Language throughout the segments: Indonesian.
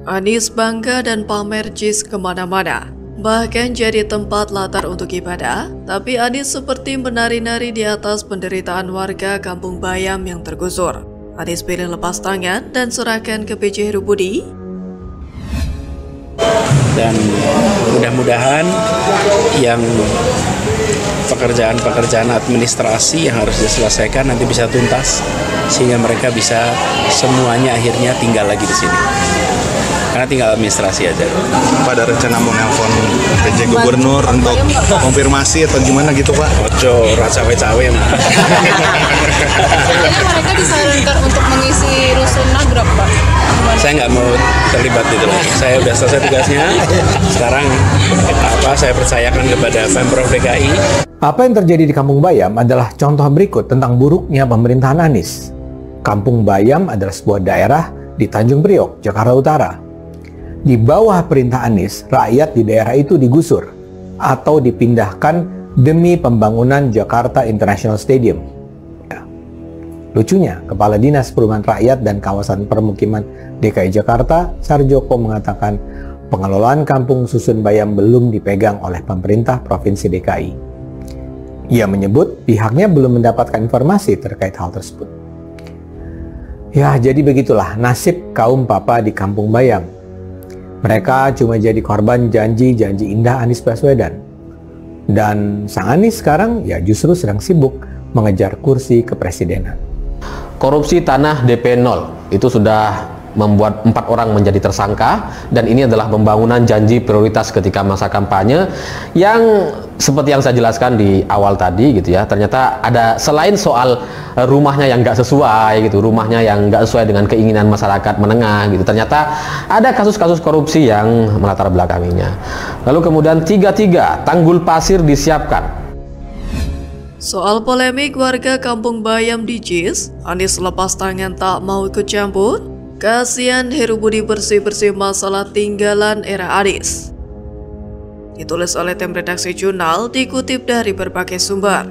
Anies bangga dan pamer jis kemana-mana, bahkan jadi tempat latar untuk ibadah. Tapi Anies seperti menari-nari di atas penderitaan warga Kampung Bayam yang tergusur. Anies pilih lepas tangan dan serahkan ke PJ Heru Budi. Dan mudah-mudahan yang pekerjaan administrasi yang harus diselesaikan nanti bisa tuntas, sehingga mereka bisa semuanya akhirnya tinggal lagi di sini. Karena tinggal administrasi aja. Pada rencana mau nelpon PJ Gubernur untuk konfirmasi atau gimana gitu Pak? Ojo, cawe-cawe mah. Mereka disarankan untuk mengisi rusun Nagrek Pak? Saya nggak mau terlibat itu. Saya udah selesai tugasnya. Sekarang saya percayakan kepada Pemprov DKI. Apa yang terjadi di Kampung Bayam adalah contoh berikut tentang buruknya pemerintahan Anies. Kampung Bayam adalah sebuah daerah di Tanjung Priok, Jakarta Utara. Di bawah perintah Anies, rakyat di daerah itu digusur atau dipindahkan demi pembangunan Jakarta International Stadium. Lucunya, Kepala Dinas Perumahan Rakyat dan Kawasan Permukiman DKI Jakarta, Sarjoko, mengatakan pengelolaan Kampung Susun Bayam belum dipegang oleh pemerintah Provinsi DKI. Ia menyebut pihaknya belum mendapatkan informasi terkait hal tersebut. Ya, jadi begitulah nasib kaum papa di Kampung Bayam. Mereka cuma jadi korban janji-janji indah Anies Baswedan. Dan sang Anies sekarang ya justru sedang sibuk mengejar kursi kepresidenan. Korupsi tanah DP 0 itu sudah membuat 4 orang menjadi tersangka, dan ini adalah pembangunan janji prioritas ketika masa kampanye yang seperti yang saya jelaskan di awal tadi gitu ya. Ternyata ada, selain soal rumahnya yang nggak sesuai gitu, rumahnya yang nggak sesuai dengan keinginan masyarakat menengah gitu, ternyata ada kasus-kasus korupsi yang melatar belakanginya. Lalu kemudian tanggul pasir disiapkan. Soal polemik warga Kampung Bayam di JIS, Anies lepas tangan tak mau ikut campur. Kasihan Heru Budi bersih-bersih masalah tinggalan era Anies. Ditulis oleh tim redaksi jurnal, dikutip dari berbagai sumber.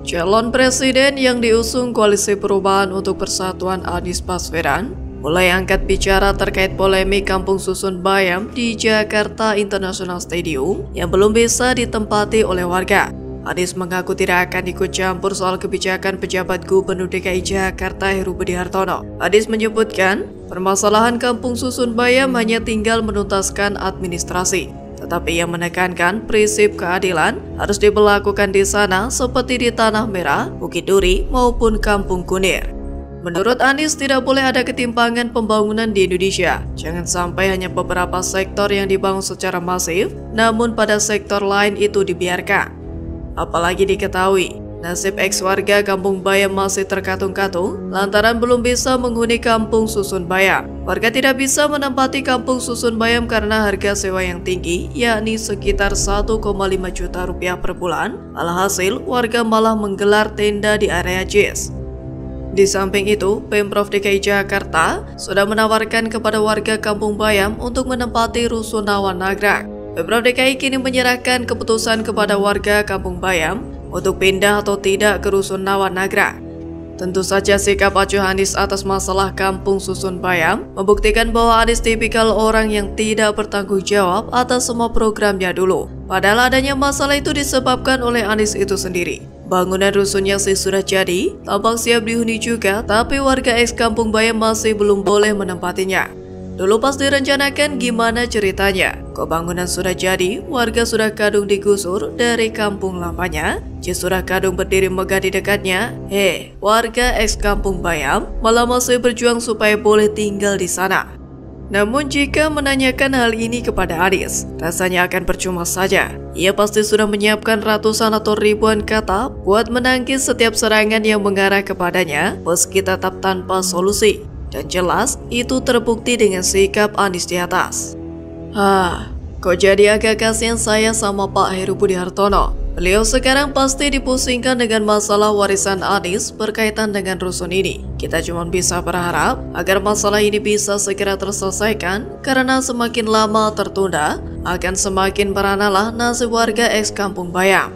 Calon presiden yang diusung Koalisi Perubahan untuk Persatuan Anies Baswedan mulai angkat bicara terkait polemik Kampung Susun Bayam di Jakarta International Stadium yang belum bisa ditempati oleh warga. Anies mengaku tidak akan ikut campur soal kebijakan pejabat Gubernur DKI Jakarta Heru Budi Hartono. Anies menyebutkan, permasalahan Kampung Susun Bayam hanya tinggal menuntaskan administrasi. Tetapi ia menekankan prinsip keadilan harus diberlakukan di sana seperti di Tanah Merah, Bukit Duri, maupun Kampung Kunir. Menurut Anies, tidak boleh ada ketimpangan pembangunan di Indonesia. Jangan sampai hanya beberapa sektor yang dibangun secara masif, namun pada sektor lain itu dibiarkan. Apalagi diketahui, nasib ex-warga Kampung Bayam masih terkatung-katung lantaran belum bisa menghuni Kampung Susun Bayam. Warga tidak bisa menempati Kampung Susun Bayam karena harga sewa yang tinggi, yakni sekitar 1,5 juta rupiah per bulan. Alhasil, warga malah menggelar tenda di area JIS. Di samping itu, Pemprov DKI Jakarta sudah menawarkan kepada warga Kampung Bayam untuk menempati Rusunawa Nagrek. Pemprov DKI kini menyerahkan keputusan kepada warga Kampung Bayam untuk pindah atau tidak ke Rusunawa Nagrek. Tentu saja sikap acuh Anies atas masalah Kampung Susun Bayam membuktikan bahwa Anies tipikal orang yang tidak bertanggung jawab atas semua programnya dulu. Padahal adanya masalah itu disebabkan oleh Anies itu sendiri. Bangunan rusunnya sih sudah jadi, tampak siap dihuni juga, tapi warga ex Kampung Bayam masih belum boleh menempatinya. Dulu pas direncanakan gimana ceritanya? Kok bangunan sudah jadi, warga sudah kadung digusur dari kampung lamanya, JIS sudah kadung berdiri megah di dekatnya. Warga ex Kampung Bayam malah masih berjuang supaya boleh tinggal di sana. Namun jika menanyakan hal ini kepada Anies, rasanya akan percuma saja. Ia pasti sudah menyiapkan ratusan atau ribuan kata buat menangkis setiap serangan yang mengarah kepadanya, meski tetap tanpa solusi. Dan jelas, itu terbukti dengan sikap Anies di atas. Kok jadi agak kasihan saya sama Pak Heru Budi Hartono. Beliau sekarang pasti dipusingkan dengan masalah warisan Anies berkaitan dengan rusun ini. Kita cuma bisa berharap agar masalah ini bisa segera terselesaikan, karena semakin lama tertunda, akan semakin beranalah nasib warga ex Kampung Bayam.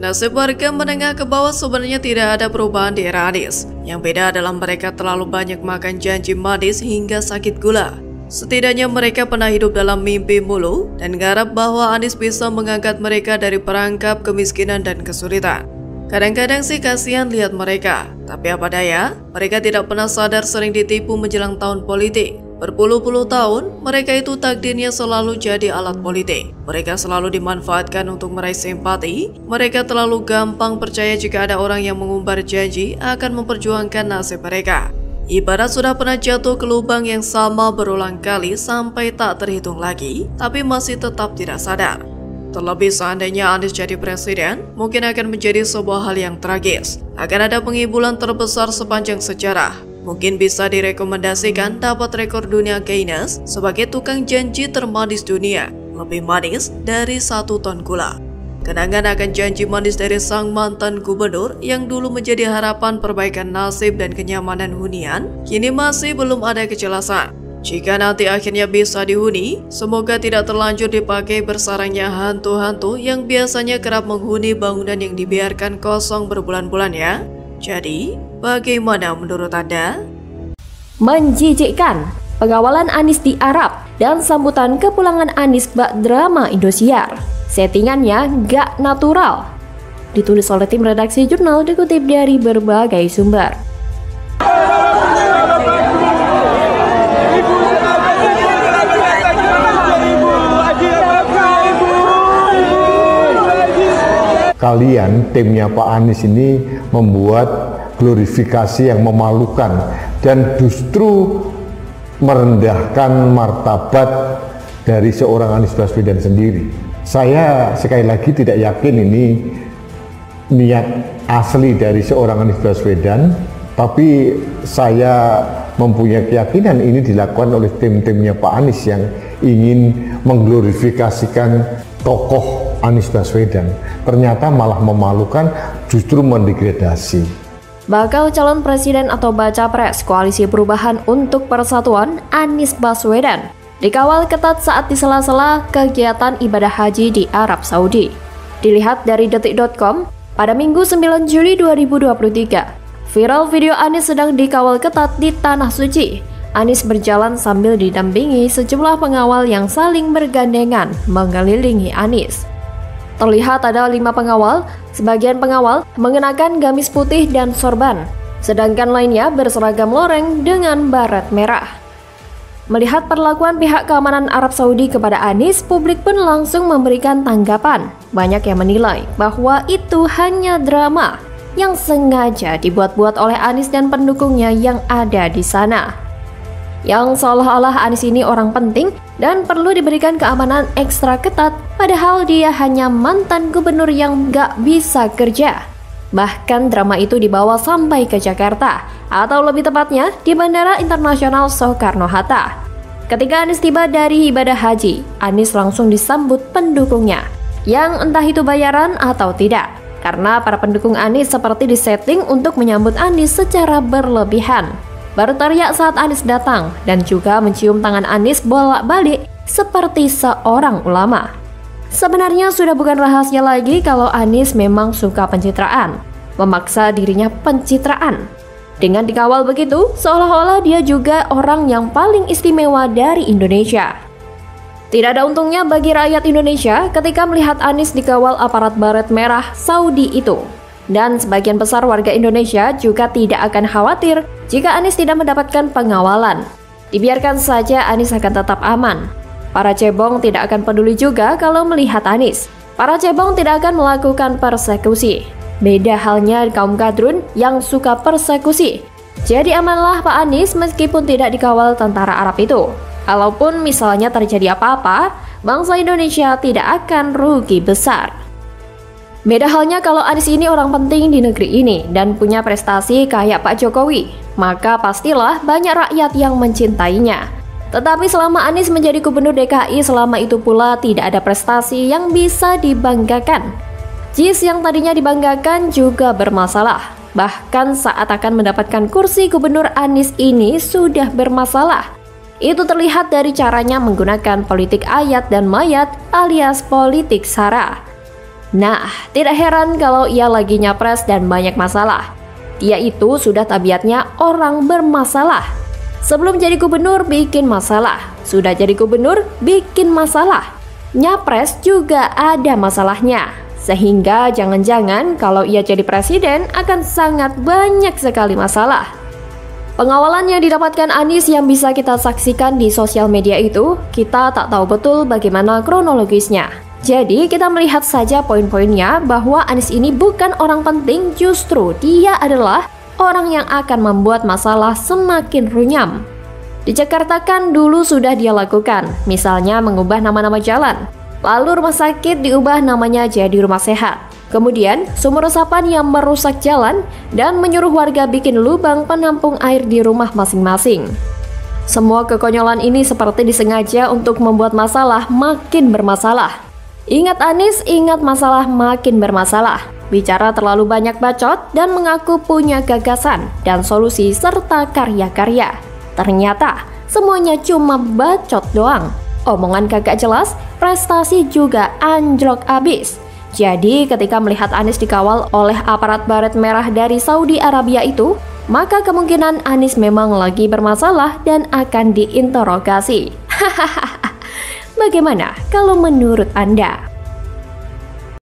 Nasib warga menengah ke bawah sebenarnya tidak ada perubahan di era Anies. Yang beda adalah mereka terlalu banyak makan janji manis hingga sakit gula. Setidaknya mereka pernah hidup dalam mimpi mulu dan garap bahwa Anies bisa mengangkat mereka dari perangkap kemiskinan dan kesulitan. Kadang-kadang sih kasihan lihat mereka, tapi apa daya, mereka tidak pernah sadar sering ditipu menjelang tahun politik. Berpuluh-puluh tahun, mereka itu takdirnya selalu jadi alat politik. Mereka selalu dimanfaatkan untuk meraih simpati. Mereka terlalu gampang percaya jika ada orang yang mengumbar janji akan memperjuangkan nasib mereka. Ibarat sudah pernah jatuh ke lubang yang sama berulang kali sampai tak terhitung lagi, tapi masih tetap tidak sadar. Terlebih seandainya Anies jadi presiden, mungkin akan menjadi sebuah hal yang tragis. Akan ada pengibulan terbesar sepanjang sejarah. Mungkin bisa direkomendasikan dapat rekor dunia Guinness sebagai tukang janji termanis dunia, lebih manis dari 1 ton gula. Kenangan akan janji manis dari sang mantan gubernur yang dulu menjadi harapan perbaikan nasib dan kenyamanan hunian, kini masih belum ada kejelasan. Jika nanti akhirnya bisa dihuni, semoga tidak terlanjur dipakai bersarangnya hantu-hantu yang biasanya kerap menghuni bangunan yang dibiarkan kosong berbulan-bulan ya. Jadi, bagaimana menurut Anda? Menjijikkan, pengawalan Anies di Arab dan sambutan kepulangan Anies bak drama Indosiar. Settingannya gak natural. Ditulis oleh tim redaksi jurnal dikutip dari berbagai sumber. Kalian, timnya Pak Anies ini membuat glorifikasi yang memalukan dan justru merendahkan martabat dari seorang Anies Baswedan sendiri. Saya sekali lagi tidak yakin ini niat asli dari seorang Anies Baswedan, tapi saya mempunyai keyakinan ini dilakukan oleh tim-timnya Pak Anies yang ingin mengglorifikasikan tokoh Anies Baswedan. Ternyata malah memalukan, justru mendegradasi. Bakal calon presiden atau baca pres Koalisi Perubahan untuk Persatuan Anies Baswedan dikawal ketat saat di sela-sela kegiatan ibadah haji di Arab Saudi. Dilihat dari detik.com, pada Minggu 9 Juli 2023, viral video Anies sedang dikawal ketat di Tanah Suci. Anies berjalan sambil didampingi sejumlah pengawal yang saling bergandengan mengelilingi Anies. Terlihat ada 5 pengawal, sebagian pengawal mengenakan gamis putih dan sorban, sedangkan lainnya berseragam loreng dengan baret merah. Melihat perlakuan pihak keamanan Arab Saudi kepada Anies, publik pun langsung memberikan tanggapan. Banyak yang menilai bahwa itu hanya drama yang sengaja dibuat-buat oleh Anies dan pendukungnya yang ada di sana. Yang seolah-olah Anies ini orang penting dan perlu diberikan keamanan ekstra ketat, padahal dia hanya mantan gubernur yang gak bisa kerja. Bahkan drama itu dibawa sampai ke Jakarta, atau lebih tepatnya di Bandara Internasional Soekarno-Hatta. Ketika Anies tiba dari ibadah haji, Anies langsung disambut pendukungnya, yang entah itu bayaran atau tidak, karena para pendukung Anies seperti disetting untuk menyambut Anies secara berlebihan. Berteriak saat Anies datang dan juga mencium tangan Anies bolak-balik seperti seorang ulama. Sebenarnya sudah bukan rahasia lagi kalau Anies memang suka pencitraan, memaksa dirinya pencitraan. Dengan dikawal begitu, seolah-olah dia juga orang yang paling istimewa dari Indonesia. Tidak ada untungnya bagi rakyat Indonesia ketika melihat Anies dikawal aparat baret merah Saudi itu. Dan sebagian besar warga Indonesia juga tidak akan khawatir jika Anies tidak mendapatkan pengawalan. Dibiarkan saja Anies akan tetap aman. Para cebong tidak akan peduli juga kalau melihat Anies. Para cebong tidak akan melakukan persekusi. Beda halnya kaum kadrun yang suka persekusi. Jadi amanlah Pak Anies meskipun tidak dikawal tentara Arab itu. Kalaupun misalnya terjadi apa-apa, bangsa Indonesia tidak akan rugi besar. Beda halnya kalau Anies ini orang penting di negeri ini dan punya prestasi kayak Pak Jokowi, maka pastilah banyak rakyat yang mencintainya. Tetapi selama Anies menjadi gubernur DKI, selama itu pula tidak ada prestasi yang bisa dibanggakan. JIS yang tadinya dibanggakan juga bermasalah. Bahkan saat akan mendapatkan kursi gubernur, Anies ini sudah bermasalah. Itu terlihat dari caranya menggunakan politik ayat dan mayat alias politik sara. Nah, tidak heran kalau ia lagi nyapres dan banyak masalah. Dia itu sudah tabiatnya orang bermasalah. Sebelum jadi gubernur bikin masalah, sudah jadi gubernur bikin masalah. Nyapres juga ada masalahnya. Sehingga jangan-jangan kalau ia jadi presiden akan sangat banyak sekali masalah. Pengawalan yang didapatkan Anies yang bisa kita saksikan di sosial media itu, kita tak tahu betul bagaimana kronologisnya. Jadi kita melihat saja poin-poinnya bahwa Anies ini bukan orang penting, justru dia adalah orang yang akan membuat masalah semakin runyam. Di Jakarta kan dulu sudah dia lakukan, misalnya mengubah nama-nama jalan. Lalu rumah sakit diubah namanya jadi rumah sehat. Kemudian sumur resapan yang merusak jalan dan menyuruh warga bikin lubang penampung air di rumah masing-masing. Semua kekonyolan ini seperti disengaja untuk membuat masalah makin bermasalah. Ingat Anies, ingat masalah makin bermasalah. Bicara terlalu banyak bacot dan mengaku punya gagasan dan solusi serta karya-karya. Ternyata semuanya cuma bacot doang. Omongan kagak jelas, prestasi juga anjlok abis. Jadi ketika melihat Anies dikawal oleh aparat baret merah dari Saudi Arabia itu, maka kemungkinan Anies memang lagi bermasalah dan akan diinterogasi. Bagaimana kalau menurut Anda?